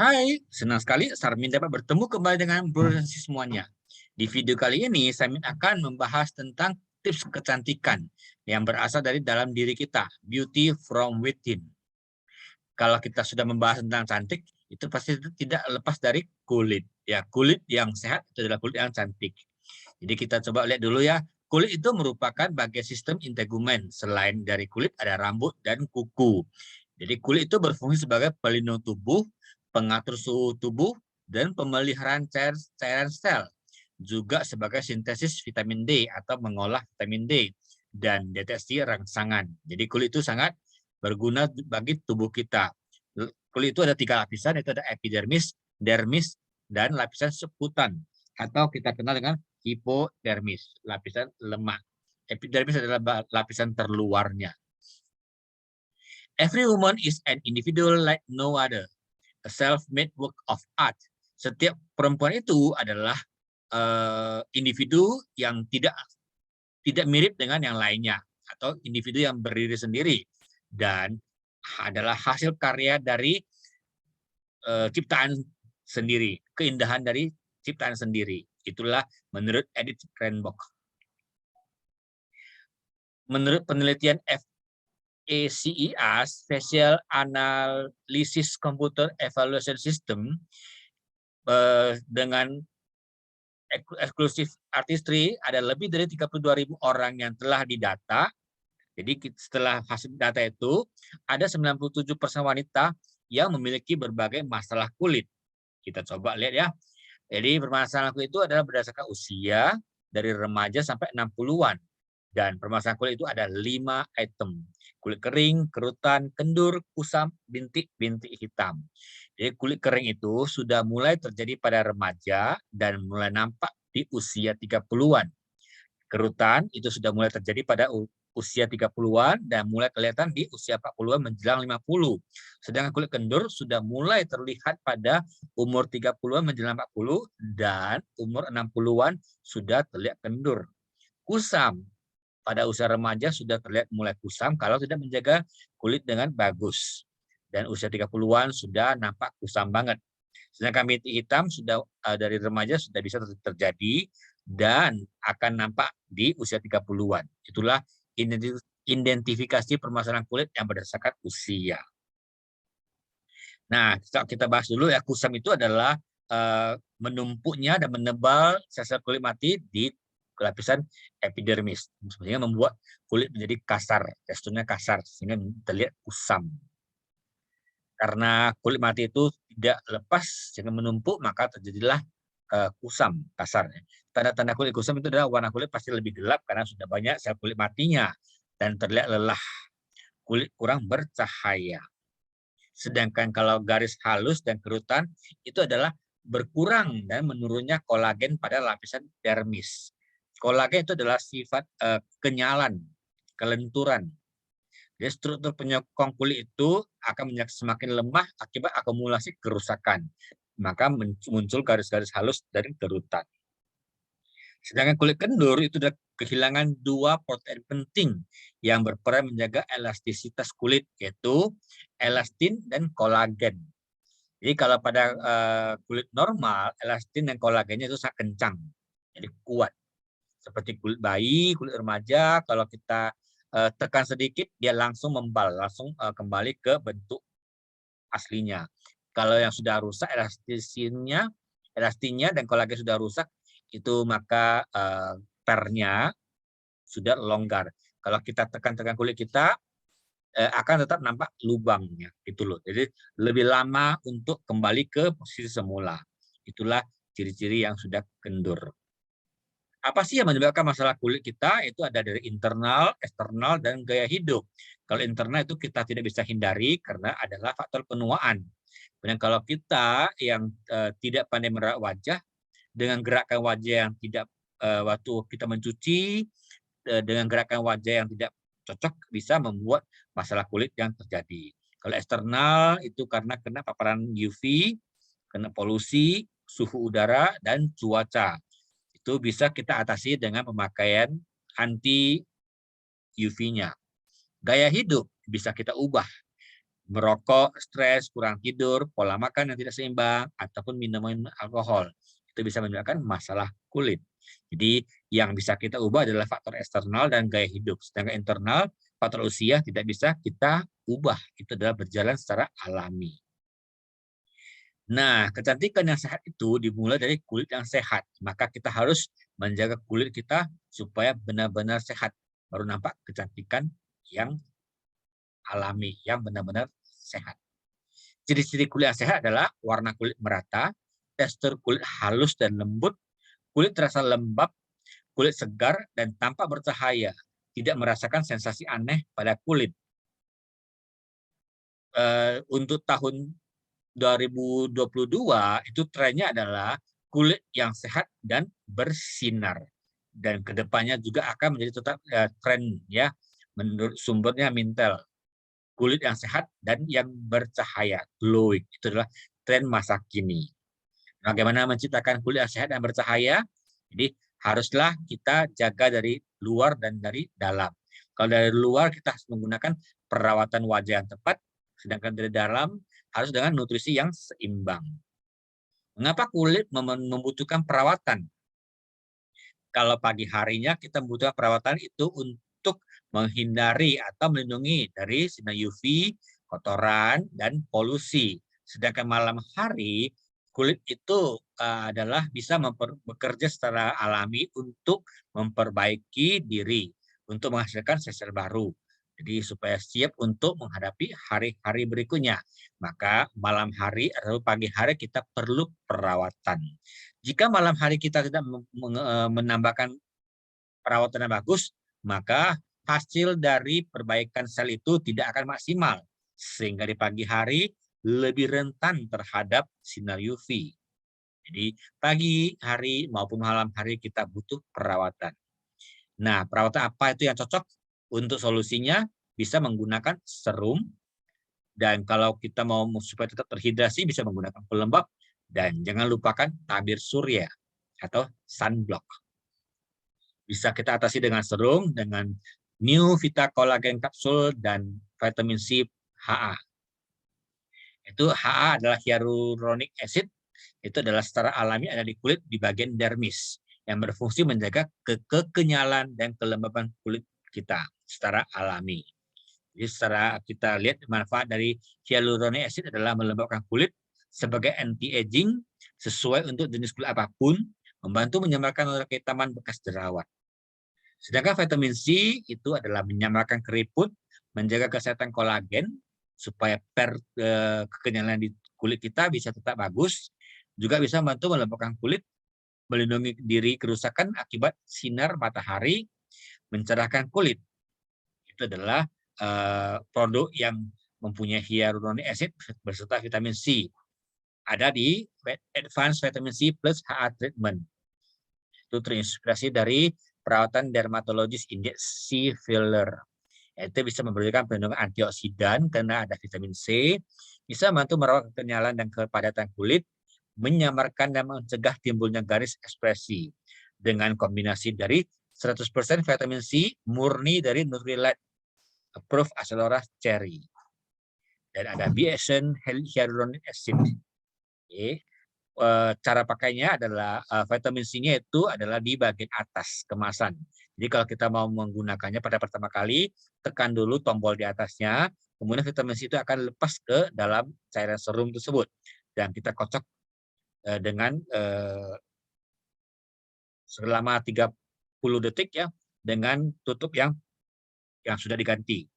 Hai, senang sekali Sarmin dapat bertemu kembali dengan Bro dan Sis semuanya. Di video kali ini, Sarmin akan membahas tentang tips kecantikan yang berasal dari dalam diri kita, beauty from within. Kalau kita sudah membahas tentang cantik, itu pasti tidak lepas dari kulit. Ya, kulit yang sehat itu adalah kulit yang cantik. Jadi kita coba lihat dulu ya. Kulit itu merupakan bagian sistem integumen. Selain dari kulit, ada rambut dan kuku. Jadi kulit itu berfungsi sebagai pelindung tubuh, pengatur suhu tubuh, dan pemeliharaan cairan sel. Juga sebagai sintesis vitamin D atau mengolah vitamin D dan deteksi rangsangan. Jadi kulit itu sangat berguna bagi tubuh kita. Kulit itu ada 3 lapisan, itu ada epidermis, dermis, dan lapisan sekutan. Atau kita kenal dengan hipodermis, lapisan lemak. Epidermis adalah lapisan terluarnya. Every woman is an individual like no other, a self-made work of art. Setiap perempuan itu adalah individu yang tidak mirip dengan yang lainnya, atau individu yang berdiri sendiri dan adalah hasil karya dari ciptaan sendiri, keindahan dari ciptaan sendiri. Itulah menurut Edith Krenbock. Menurut penelitian FACEA, Facial Analysis Computer Evaluation System, dengan eksklusif artistry, ada lebih dari 32.000 orang yang telah didata. Jadi setelah hasil data itu, ada 97% wanita yang memiliki berbagai masalah kulit. Kita coba lihat ya. Jadi permasalahan kulit itu adalah berdasarkan usia, dari remaja sampai 60-an. Dan permasalahan kulit itu ada 5 item. Kulit kering, kerutan, kendur, kusam, bintik-bintik hitam. Jadi kulit kering itu sudah mulai terjadi pada remaja dan mulai nampak di usia 30-an. Kerutan itu sudah mulai terjadi pada usia 30-an dan mulai kelihatan di usia 40-an menjelang 50. Sedangkan kulit kendur sudah mulai terlihat pada umur 30-an menjelang 40 dan umur 60-an sudah terlihat kendur. Kusam pada usia remaja sudah terlihat mulai kusam kalau tidak menjaga kulit dengan bagus. Dan usia 30-an sudah nampak kusam banget. Sedangkan bintik hitam sudah dari remaja sudah bisa terjadi dan akan nampak di usia 30-an. Itulah identifikasi permasalahan kulit yang berdasarkan usia. Nah, kita bahas dulu ya, kusam itu adalah menumpuknya dan menebal sel-sel kulit mati di lapisan epidermis, sehingga membuat kulit menjadi kasar, teksturnya kasar, sehingga terlihat kusam. Karena kulit mati itu tidak lepas sehingga menumpuk, maka terjadilah kusam kasarnya. Tanda-tanda kulit kusam itu adalah warna kulit pasti lebih gelap karena sudah banyak sel kulit matinya dan terlihat lelah, kulit kurang bercahaya. Sedangkan kalau garis halus dan kerutan itu adalah berkurang dan menurunnya kolagen pada lapisan dermis. Kolagen itu adalah sifat kenyalan, kelenturan. Jadi struktur penyokong kulit itu akan semakin lemah akibat akumulasi kerusakan. Maka muncul garis-garis halus dari kerutan. Sedangkan kulit kendur itu sudah kehilangan 2 protein penting yang berperan menjaga elastisitas kulit, yaitu elastin dan kolagen. Jadi kalau pada kulit normal, elastin dan kolagennya itu sangat kencang, jadi kuat. Seperti kulit bayi, kulit remaja, kalau kita tekan sedikit, dia langsung membal, langsung kembali ke bentuk aslinya. Kalau yang sudah rusak, elastinnya dan kolagen sudah rusak, itu maka pernya sudah longgar. Kalau kita tekan-tekan kulit kita, akan tetap nampak lubangnya, gitu loh. Jadi lebih lama untuk kembali ke posisi semula. Itulah ciri-ciri yang sudah kendur. Apa sih yang menyebabkan masalah kulit kita? Itu ada dari internal, eksternal, dan gaya hidup. Kalau internal itu kita tidak bisa hindari karena adalah faktor penuaan. Dan kalau kita yang tidak pandai merawat wajah, dengan gerakan wajah yang tidak waktu kita mencuci, dengan gerakan wajah yang tidak cocok bisa membuat masalah kulit yang terjadi. Kalau eksternal itu karena kena paparan UV, kena polusi, suhu udara, dan cuaca. Itu bisa kita atasi dengan pemakaian anti UV-nya. Gaya hidup bisa kita ubah merokok, stres, kurang tidur, pola makan yang tidak seimbang, ataupun minuman alkohol. Itu bisa menyebabkan masalah kulit. Jadi yang bisa kita ubah adalah faktor eksternal dan gaya hidup. Sedangkan internal, faktor usia tidak bisa kita ubah. Itu adalah berjalan secara alami. Nah, kecantikan yang sehat itu dimulai dari kulit yang sehat. Maka kita harus menjaga kulit kita supaya benar-benar sehat. Baru nampak kecantikan yang alami, yang benar-benar sehat. Ciri-ciri kulit yang sehat adalah warna kulit merata, tekstur kulit halus dan lembut, kulit terasa lembab, kulit segar, dan tampak bercahaya. Tidak merasakan sensasi aneh pada kulit. Untuk tahun 2022 itu trennya adalah kulit yang sehat dan bersinar. Dan kedepannya juga akan menjadi tetap tren ya, menurut sumbernya Mintel. Kulit yang sehat dan yang bercahaya, glowing. Itu adalah tren masa kini. Bagaimana menciptakan kulit yang sehat dan bercahaya? Jadi haruslah kita jaga dari luar dan dari dalam. Kalau dari luar kita harus menggunakan perawatan wajah yang tepat, sedangkan dari dalam harus dengan nutrisi yang seimbang. Mengapa kulit membutuhkan perawatan? Kalau pagi harinya kita membutuhkan perawatan itu untuk menghindari atau melindungi dari sinar UV, kotoran, dan polusi. Sedangkan malam hari, kulit itu adalah bisa bekerja secara alami untuk memperbaiki diri, untuk menghasilkan sel-sel baru. Jadi supaya siap untuk menghadapi hari-hari berikutnya. Maka malam hari atau pagi hari kita perlu perawatan. Jika malam hari kita tidak menambahkan perawatan yang bagus, maka hasil dari perbaikan sel itu tidak akan maksimal. Sehingga di pagi hari lebih rentan terhadap sinar UV. Jadi pagi hari maupun malam hari kita butuh perawatan. Nah, perawatan apa itu yang cocok? Untuk solusinya bisa menggunakan serum, dan kalau kita mau supaya tetap terhidrasi bisa menggunakan pelembab, dan jangan lupakan tabir surya atau sunblock. Bisa kita atasi dengan serum, dengan New Vita Collagen Capsule dan vitamin C HA. Itu HA adalah hyaluronic acid, itu adalah secara alami ada di kulit di bagian dermis yang berfungsi menjaga kekenyalan dan kelembaban kulit kita secara alami. Jadi secara kita lihat manfaat dari hyaluronic acid adalah melembabkan kulit sebagai anti-aging sesuai untuk jenis kulit apapun, membantu menyamarkan noda kehitaman bekas jerawat. Sedangkan vitamin C itu adalah menyamarkan keriput, menjaga kesehatan kolagen supaya kekenyalan di kulit kita bisa tetap bagus, juga bisa membantu melembabkan kulit, melindungi diri kerusakan akibat sinar matahari, mencerahkan kulit. Itu adalah produk yang mempunyai hyaluronic acid beserta vitamin C. Ada di Advanced Vitamin C plus HA Treatment. Itu terinspirasi dari perawatan dermatologis injeksi filler. Itu bisa memberikan perlindungan antioksidan karena ada vitamin C, bisa membantu merawat kekenyalan dan kepadatan kulit, menyamarkan dan mencegah timbulnya garis ekspresi dengan kombinasi dari 100% vitamin C murni dari Nutrilite Approved Acelora Cherry. Dan ada Bioessence Hyaluronic Acid. Oke. Cara pakainya adalah vitamin C-nya itu adalah di bagian atas kemasan. Jadi kalau kita mau menggunakannya pada pertama kali, tekan dulu tombol di atasnya, kemudian vitamin C itu akan lepas ke dalam cairan serum tersebut. Dan kita kocok dengan selama 30 detik ya, dengan tutup yang sudah diganti.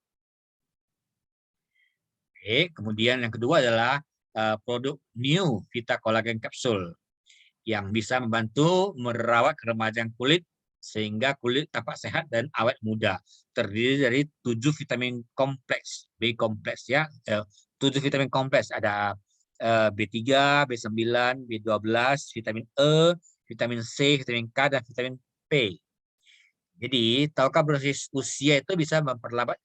Oke, kemudian yang kedua adalah produk New Vita Collagen Capsule yang bisa membantu merawat keremajan kulit sehingga kulit tampak sehat dan awet muda. Terdiri dari 7 vitamin kompleks, B kompleks ya, 7 vitamin kompleks, ada B3, B9, B12, vitamin E, vitamin C, vitamin K, dan vitamin P. Jadi, tahukah proses usia itu bisa memperlambat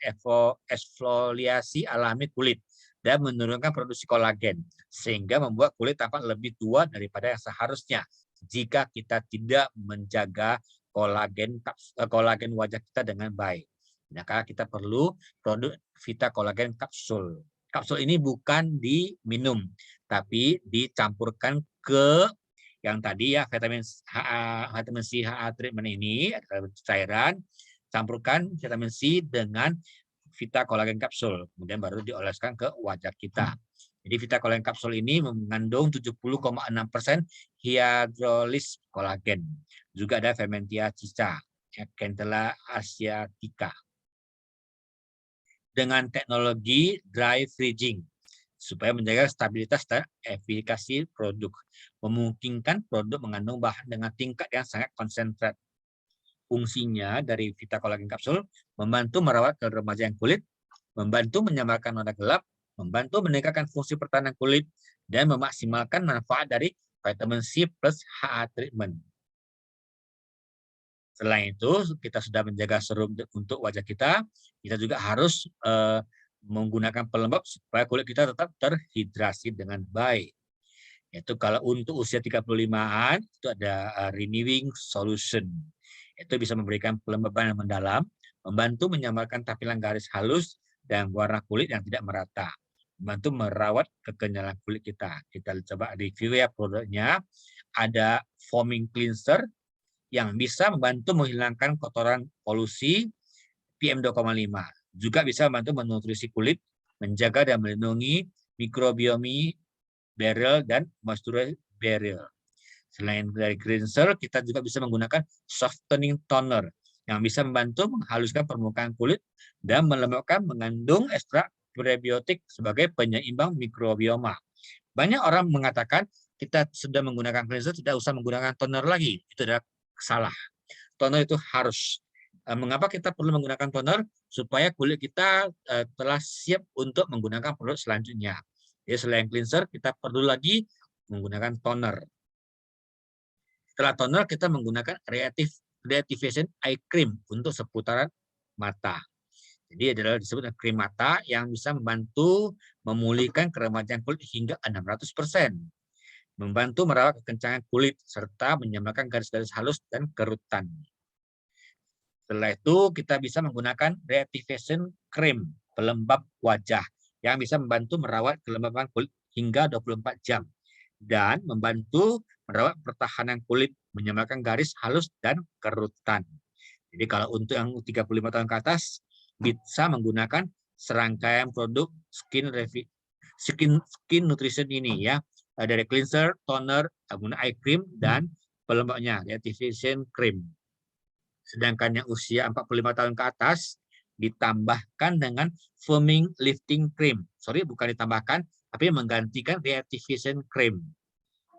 eksfoliasi alami kulit dan menurunkan produksi kolagen, sehingga membuat kulit tampak lebih tua daripada yang seharusnya jika kita tidak menjaga kolagen wajah kita dengan baik. Maka kita perlu produk Vita Collagen Capsule. kapsul ini bukan diminum, tapi dicampurkan ke yang tadi ya vitamin C HA treatment ini cairan, campurkan vitamin C dengan Vita Collagen kapsul, kemudian baru dioleskan ke wajah kita. Jadi Vita Collagen kapsul ini mengandung 70,6% hyaluronis kolagen. Juga ada Fermentia cica, Centella asiatica. Dengan teknologi dry freezing supaya menjaga stabilitas dan efikasi produk, memungkinkan produk mengandung bahan dengan tingkat yang sangat konsentrat. Fungsinya dari Vita Collagen kapsul membantu merawat keremajan kulit, membantu menyamarkan noda gelap, membantu meningkatkan fungsi pertahanan kulit, dan memaksimalkan manfaat dari vitamin C plus HA treatment. Selain itu, kita sudah menjaga serum untuk wajah kita, kita juga harus menggunakan pelembab supaya kulit kita tetap terhidrasi dengan baik. Yaitu kalau untuk usia 35-an, itu ada Renewing Solution. Itu bisa memberikan pelembaban yang mendalam, membantu menyamarkan tampilan garis halus dan warna kulit yang tidak merata, membantu merawat kekenyalan kulit kita. Kita coba review ya produknya. Ada Foaming Cleanser, yang bisa membantu menghilangkan kotoran polusi PM2,5. Juga bisa membantu menutrisi kulit, menjaga dan melindungi mikrobiomi barrier dan moisture barrier. Selain dari cleanser, kita juga bisa menggunakan softening toner yang bisa membantu menghaluskan permukaan kulit dan melembabkan, mengandung ekstrak prebiotik sebagai penyeimbang mikrobioma. Banyak orang mengatakan kita sudah menggunakan cleanser, tidak usah menggunakan toner lagi. Itu adalah salah. Toner itu harus. Mengapa kita perlu menggunakan toner? Supaya kulit kita telah siap untuk menggunakan produk selanjutnya. Jadi selain cleanser, kita perlu lagi menggunakan toner. Setelah toner, kita menggunakan reactivation eye cream untuk seputaran mata. Jadi adalah disebut krim mata yang bisa membantu memulihkan keremajan kulit hingga 600%. Membantu merawat kekencangan kulit, serta menyamarkan garis-garis halus dan kerutan. Setelah itu, kita bisa menggunakan reactivation cream, pelembab wajah, yang bisa membantu merawat kelembapan kulit hingga 24 jam, dan membantu merawat pertahanan kulit, menyamarkan garis halus dan kerutan. Jadi kalau untuk yang 35 tahun ke atas, bisa menggunakan serangkaian produk skin nutrition ini ya, dari cleanser, toner, eye cream, dan pelembabnya, reactivation cream. Sedangkan yang usia 45 tahun ke atas ditambahkan dengan foaming lifting cream. Sorry, bukan ditambahkan, tapi menggantikan reactivation cream.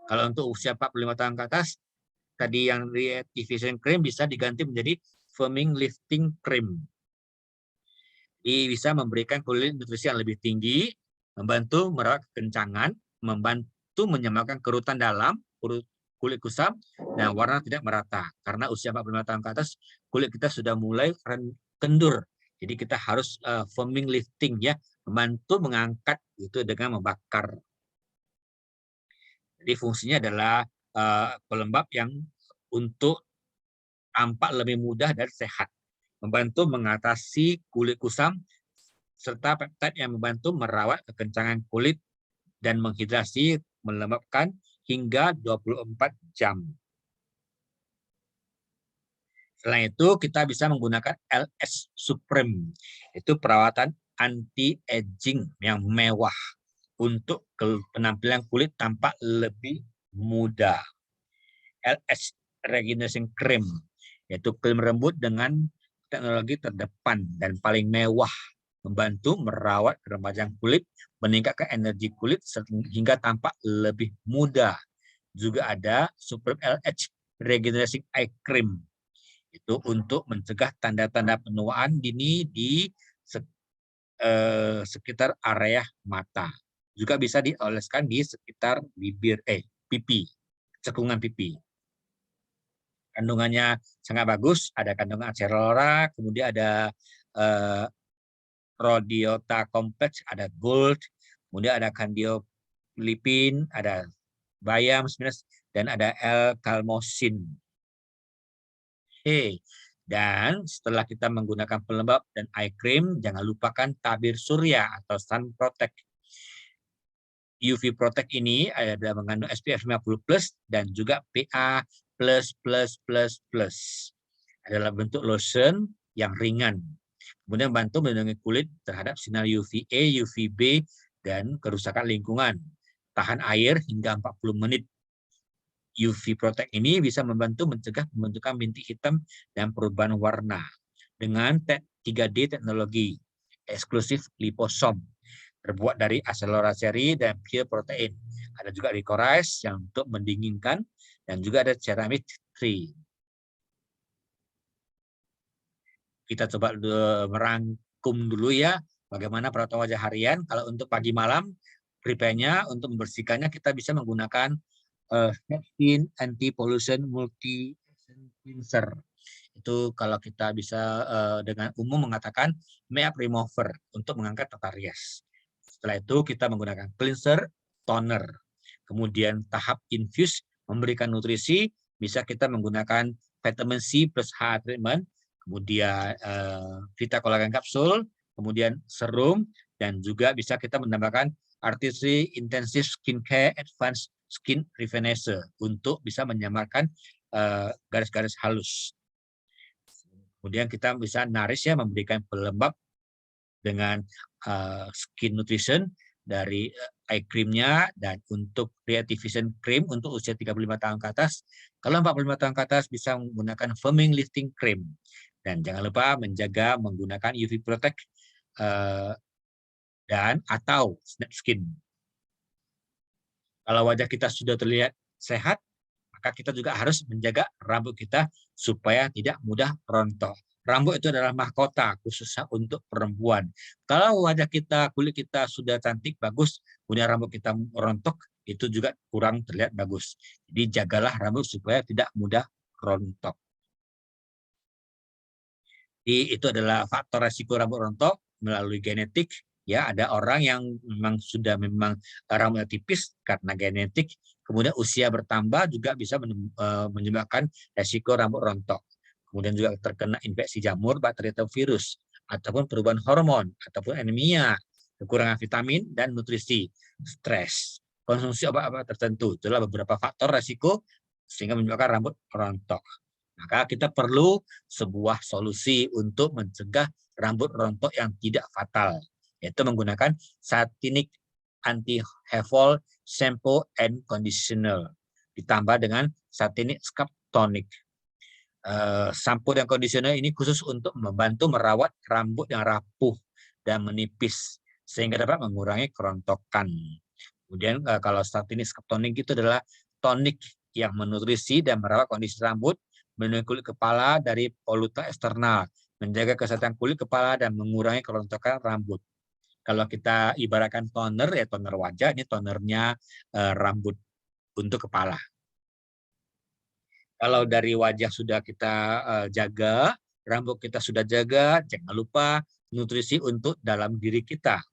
Kalau untuk usia 45 tahun ke atas, tadi yang reactivation cream bisa diganti menjadi foaming lifting cream. Jadi bisa memberikan kulit nutrisi yang lebih tinggi, membantu merawat kekencangan, membantu menyamarkan kerutan dalam, kulit kusam, dan warna tidak merata. Karena usia 45 tahun ke atas, kulit kita sudah mulai kendur. Jadi kita harus foaming lifting ya, membantu mengangkat itu dengan membakar. Jadi fungsinya adalah pelembab yang untuk tampak lebih mudah dan sehat, membantu mengatasi kulit kusam, serta peptide yang membantu merawat kekencangan kulit dan menghidrasi, melembabkan hingga 24 jam. Selain itu, kita bisa menggunakan LS Supreme. Itu perawatan anti-aging yang mewah untuk penampilan kulit tampak lebih muda. LS Regeneration Cream, yaitu krim lembut dengan teknologi terdepan dan paling mewah, membantu merawat keremajan kulit, meningkatkan energi kulit hingga tampak lebih muda. Juga ada Supreme LH Regeneration Eye Cream, itu untuk mencegah tanda-tanda penuaan dini di sekitar area mata. Juga bisa dioleskan di sekitar bibir, pipi, cekungan pipi. Kandungannya sangat bagus, ada kandungan acerora, kemudian ada rhodiota kompleks, ada gold, kemudian ada candiolipin, ada bayam, dan ada L-kalmosin. Dan setelah kita menggunakan pelembab dan eye cream, jangan lupakan tabir surya atau sun protect. UV Protect ini ada mengandung SPF 50+ dan juga PA++++. Adalah bentuk lotion yang ringan. Kemudian bantu melindungi kulit terhadap sinar UVA, UVB, dan kerusakan lingkungan. Tahan air hingga 40 menit. UV Protect ini bisa membantu mencegah pembentukan bintik hitam dan perubahan warna dengan 3D teknologi eksklusif liposom terbuat dari acrylonitrile dan pure protein. Ada juga licorice yang untuk mendinginkan dan juga ada ceramic tree. Kita coba merangkum dulu ya bagaimana perawatan wajah harian. Kalau untuk pagi malam, prepare-nya untuk membersihkannya kita bisa menggunakan Skin Anti-Pollution Multi Cleanser. Itu kalau kita bisa dengan umum mengatakan makeup remover untuk mengangkat tata rias. Setelah itu kita menggunakan cleanser, toner. Kemudian tahap infuse memberikan nutrisi, bisa kita menggunakan vitamin C plus H treatment, kemudian Vita Collagen kapsul, kemudian serum, dan juga bisa kita menambahkan Artistry Intensive Skincare Advanced Skin Rejuvenator untuk bisa menyamarkan garis-garis halus. Kemudian kita bisa nourish ya, memberikan pelembab dengan skin nutrition dari eye cream-nya, dan untuk reactivation cream untuk usia 35 tahun ke atas. Kalau 45 tahun ke atas bisa menggunakan firming lifting cream. Dan jangan lupa menjaga menggunakan UV Protect dan atau snap skin. Kalau wajah kita sudah terlihat sehat, maka kita juga harus menjaga rambut kita supaya tidak mudah rontok. Rambut itu adalah mahkota khususnya untuk perempuan. Kalau wajah kita, kulit kita sudah cantik, bagus, kemudian rambut kita rontok, itu juga kurang terlihat bagus. Jadi jagalah rambut supaya tidak mudah rontok. Jadi itu adalah faktor resiko rambut rontok melalui genetik. Ya, ada orang yang memang sudah rambutnya tipis karena genetik, kemudian usia bertambah juga bisa menyebabkan resiko rambut rontok. Kemudian juga terkena infeksi jamur, bakteri atau virus, ataupun perubahan hormon, ataupun anemia, kekurangan vitamin dan nutrisi, stres, konsumsi obat-obat tertentu. Itulah beberapa faktor resiko sehingga menyebabkan rambut rontok. Maka kita perlu sebuah solusi untuk mencegah rambut rontok yang tidak fatal, yaitu menggunakan Satinic Anti-Hair Fall Shampoo and Conditioner ditambah dengan Satinic Scalp Tonic. Shampoo dan conditioner ini khusus untuk membantu merawat rambut yang rapuh dan menipis sehingga dapat mengurangi kerontokan. Kemudian kalau Satinic Scalp Tonic itu adalah tonik yang menutrisi dan merawat kondisi rambut, melindungi kulit kepala dari polutan eksternal, menjaga kesehatan kulit kepala dan mengurangi kerontokan rambut. Kalau kita ibaratkan toner, ya toner wajah, ini tonernya rambut untuk kepala. Kalau dari wajah sudah kita jaga, rambut kita sudah jaga, jangan lupa nutrisi untuk dalam diri kita.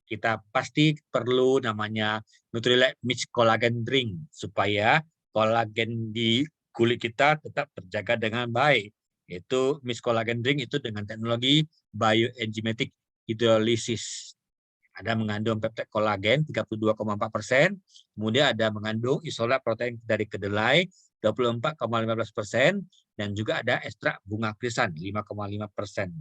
Kita pasti perlu namanya Nutrilite Mix Collagen Drink supaya kolagen di kulit kita tetap terjaga dengan baik. Yaitu Mix Collagen Drink itu dengan teknologi bioenzymatic hydrolysis. Ada mengandung peptid kolagen 32,4%, kemudian ada mengandung isolat protein dari kedelai 24,15%, dan juga ada ekstrak bunga krisan 5,5%.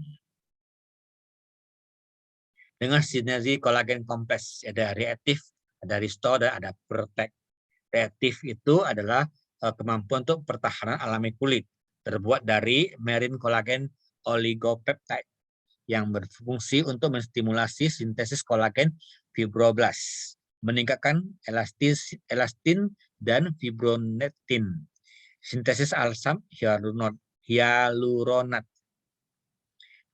Dengan sinergi kolagen kompleks, ada reaktif, ada restore, dan ada protect. Reaktif itu adalah kemampuan untuk pertahanan alami kulit, terbuat dari marine collagen oligopeptide yang berfungsi untuk menstimulasi sintesis kolagen fibroblast, meningkatkan elastin dan fibronektin, sintesis asam hyaluronat.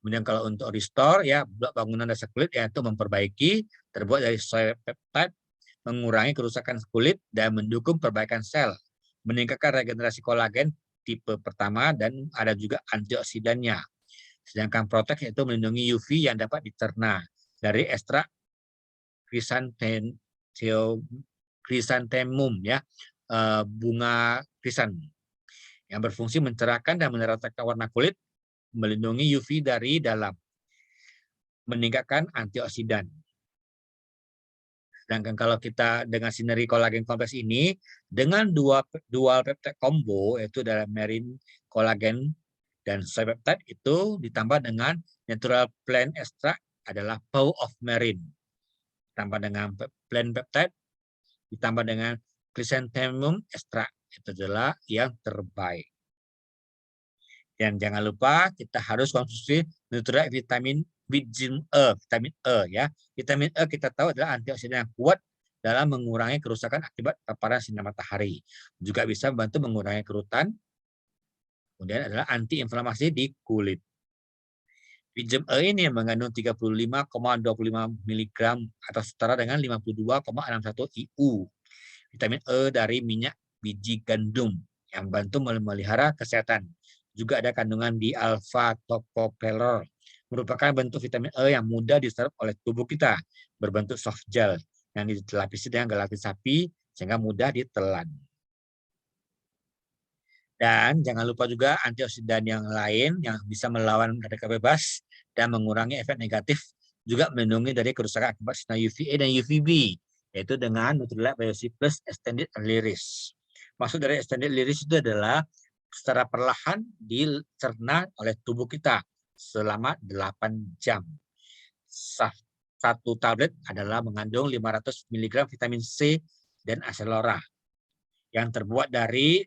Kemudian kalau untuk restore, ya blok bangunan dasar kulit yaitu memperbaiki, terbuat dari soy peptide, mengurangi kerusakan kulit dan mendukung perbaikan sel, meningkatkan regenerasi kolagen tipe pertama, dan ada juga antioksidannya. Sedangkan protect yaitu melindungi UV yang dapat dicerna dari ekstrak chrysanthemum, ya, bunga krisan. yang berfungsi mencerahkan dan meneratakan warna kulit, melindungi UV dari dalam, meningkatkan antioksidan. Sedangkan kalau kita dengan sineri kolagen kompleks ini, dengan dual peptide combo, yaitu dalam marine kolagen dan soy peptide, itu ditambah dengan natural plant extract adalah Peau of Marine. Ditambah dengan plant peptide, ditambah dengan chrysanthemum extract. Itu adalah yang terbaik. Dan jangan lupa kita harus konsumsi nutrient vitamin vitamin E ya. Vitamin E kita tahu adalah antioksidan yang kuat dalam mengurangi kerusakan akibat paparan sinar matahari. Juga bisa membantu mengurangi kerutan. Kemudian adalah antiinflamasi di kulit. Vitamin E ini mengandung 35,25 mg atau setara dengan 52,61 IU. Vitamin E dari minyak biji gandum yang membantu memelihara kesehatan. Juga ada kandungan di alpha tocopherol, merupakan bentuk vitamin E yang mudah diserap oleh tubuh kita, berbentuk soft gel yang dilapisi dengan gelatin sapi sehingga mudah ditelan. Dan jangan lupa juga antioksidan yang lain yang bisa melawan radikal bebas dan mengurangi efek negatif, juga melindungi dari kerusakan akibat sinar UVA dan UVB, yaitu dengan Nutrilite Biosi Plus Extended Release. Maksud dari Extended Release itu adalah secara perlahan dicerna oleh tubuh kita selama 8 jam. Satu tablet adalah mengandung 500 mg vitamin C dan aselora yang terbuat dari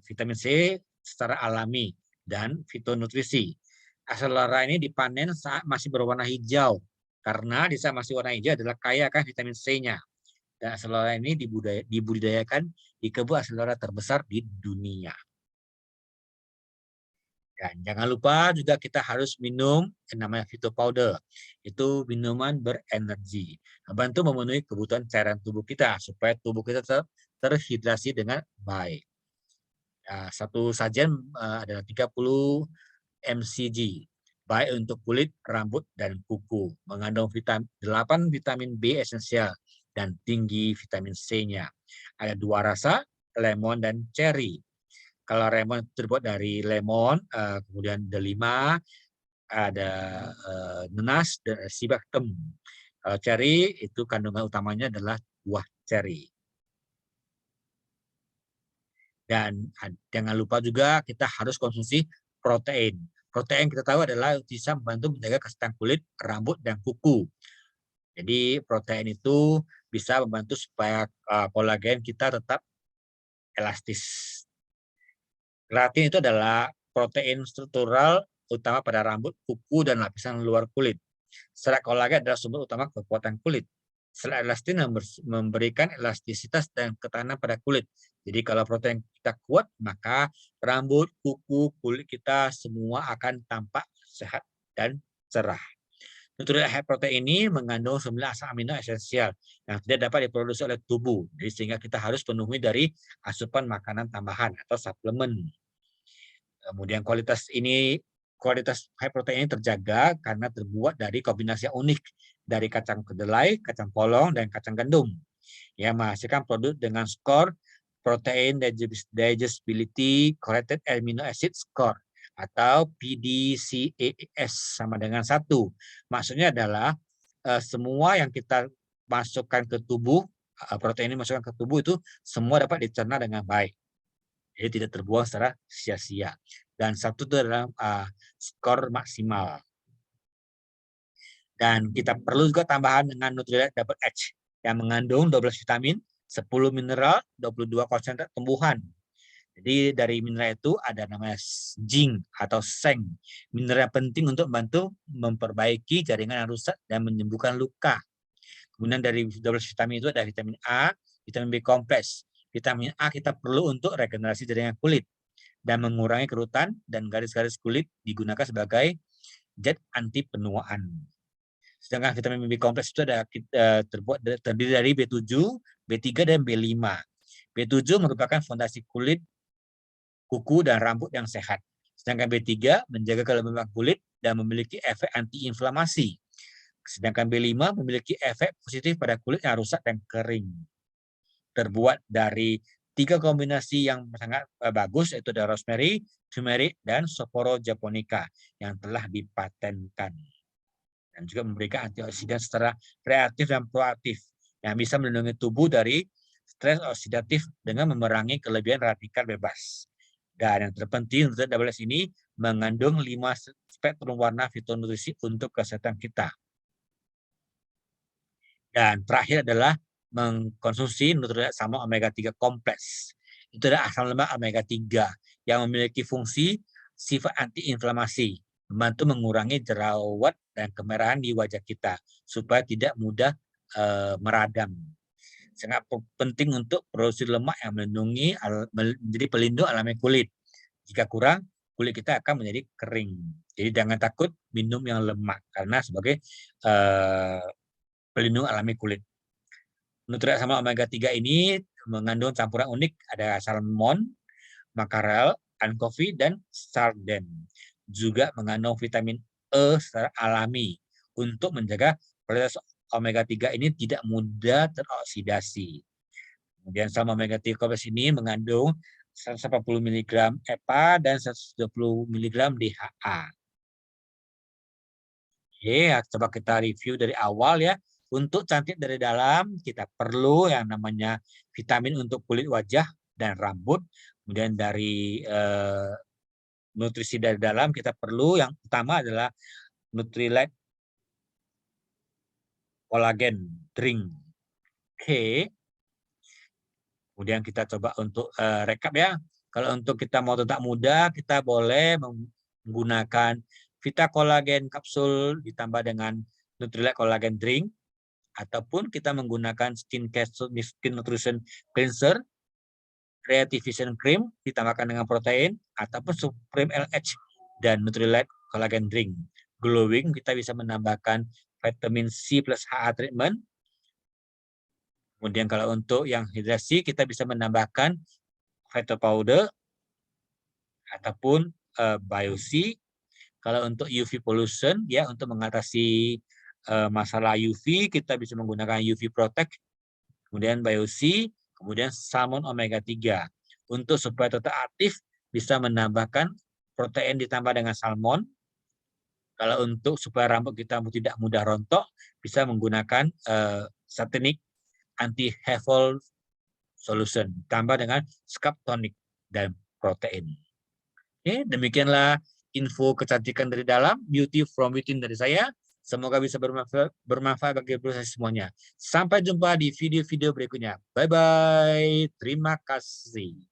vitamin C secara alami dan fitonutrisi. Aselora ini dipanen saat masih berwarna hijau, karena di saat masih warna hijau adalah kaya akan vitamin C-nya. Dan aselora ini dibudidayakan di kebun aselora terbesar di dunia. Dan jangan lupa juga kita harus minum yang namanya Phyto Powder. Itu minuman berenergi. Membantu memenuhi kebutuhan cairan tubuh kita supaya tubuh kita terhidrasi dengan baik. Nah, satu sajian adalah 30 mcg. Baik untuk kulit, rambut, dan kuku. Mengandung 8 vitamin B esensial dan tinggi vitamin C-nya. Ada 2 rasa, lemon dan cherry. Kalau lemon terbuat dari lemon, kemudian delima, ada nenas, dan sibaktem. Kalau cherry itu kandungan utamanya adalah buah cherry. Dan jangan lupa juga kita harus konsumsi protein. Protein kita tahu adalah bisa membantu menjaga kesehatan kulit, rambut, dan kuku. Jadi protein itu bisa membantu supaya kolagen kita tetap elastis. Keratin itu adalah protein struktural utama pada rambut, kuku, dan lapisan luar kulit. Serat kolagen adalah sumber utama kekuatan kulit. Serat elastin memberikan elastisitas dan ketahanan pada kulit. Jadi kalau protein kita kuat, maka rambut, kuku, kulit kita semua akan tampak sehat dan cerah. Nutrient high protein ini mengandung 9 asam amino esensial yang tidak dapat diproduksi oleh tubuh. Jadi sehingga kita harus penuhi dari asupan makanan tambahan atau suplemen. Kemudian kualitas high protein ini terjaga karena terbuat dari kombinasi yang unik dari kacang kedelai, kacang polong, dan kacang gandum yang menghasilkan produk dengan skor Protein Digestibility Corrected Amino Acid Score atau PDCAAS sama dengan 1. Maksudnya adalah semua yang kita masukkan ke tubuh, protein ini masukkan ke tubuh itu semua dapat dicerna dengan baik. Jadi tidak terbuang secara sia-sia. Dan 1 itu adalah skor maksimal. Dan kita perlu juga tambahan dengan Nutrilite Double H yang mengandung 12 vitamin, 10 mineral, 22 konsentrat tumbuhan. Jadi dari mineral itu ada namanya zinc atau seng. Mineral penting untuk membantu memperbaiki jaringan yang rusak dan menyembuhkan luka. Kemudian dari 12 vitamin itu ada vitamin A, vitamin B kompleks. Vitamin A kita perlu untuk regenerasi jaringan kulit dan mengurangi kerutan, dan garis-garis kulit digunakan sebagai zat anti penuaan. Sedangkan vitamin B kompleks itu terdiri dari B7, B3, dan B5. B7 merupakan fondasi kulit, kuku, dan rambut yang sehat. Sedangkan B3 menjaga kelembaban kulit dan memiliki efek antiinflamasi. Sedangkan B5 memiliki efek positif pada kulit yang rusak dan kering. Terbuat dari 3 kombinasi yang sangat bagus, yaitu ada rosemary, turmeric, dan Sophora japonica yang telah dipatenkan. Dan juga memberikan antioksidan secara reaktif dan proaktif yang bisa melindungi tubuh dari stres oksidatif dengan memerangi kelebihan radikal bebas. Dan yang terpenting, Nutrilite Double S ini mengandung 5 spektrum warna fitonutrisi untuk kesehatan kita. Dan terakhir adalah mengkonsumsi Nutrilite sama omega 3 kompleks. Itu adalah asam lemak omega 3 yang memiliki fungsi sifat antiinflamasi, membantu mengurangi jerawat dan kemerahan di wajah kita supaya tidak mudah meradam. Sangat penting untuk produksi lemak yang melindungi, menjadi pelindung alami kulit. Jika kurang, kulit kita akan menjadi kering. Jadi jangan takut minum yang lemak karena sebagai pelindung alami kulit. Nutrilite sama omega 3 ini mengandung campuran unik, ada salmon, makarel, anchovy, dan sarden. Juga mengandung vitamin E secara alami untuk menjaga kualitas omega 3 ini tidak mudah teroksidasi. Kemudian sama omega 3 kompleks ini mengandung 180 mg EPA dan 120 mg DHA. Oke, coba kita review dari awal ya. Untuk cantik dari dalam, kita perlu yang namanya vitamin untuk kulit wajah dan rambut. Kemudian dari nutrisi dari dalam, kita perlu yang utama adalah Nutrilite Collagen Drink. Oke. Kemudian kita coba untuk rekap ya. Kalau untuk kita mau tetap muda, kita boleh menggunakan Vita Collagen Kapsul ditambah dengan Nutrilite Collagen Drink. Ataupun kita menggunakan Skin Nutrition Cleanser, Creativation Cream ditambahkan dengan protein, ataupun Supreme LH dan Nutrilite Collagen Drink. Glowing kita bisa menambahkan vitamin C plus HA treatment. Kemudian kalau untuk yang hidrasi kita bisa menambahkan Phyto Powder ataupun BioC. Kalau untuk UV pollution ya untuk mengatasi masalah UV kita bisa menggunakan UV Protect, kemudian BioC, kemudian salmon omega 3. Untuk supaya tetap aktif bisa menambahkan protein ditambah dengan salmon. Kalau untuk supaya rambut kita tidak mudah rontok bisa menggunakan Satinic Anti Hair Fall Solution ditambah dengan scalp tonic dan protein. Oke, demikianlah info kecantikan dari dalam, beauty from within dari saya. Semoga bisa bermanfaat bagi proses semuanya. Sampai jumpa di video-video berikutnya. Bye-bye. Terima kasih.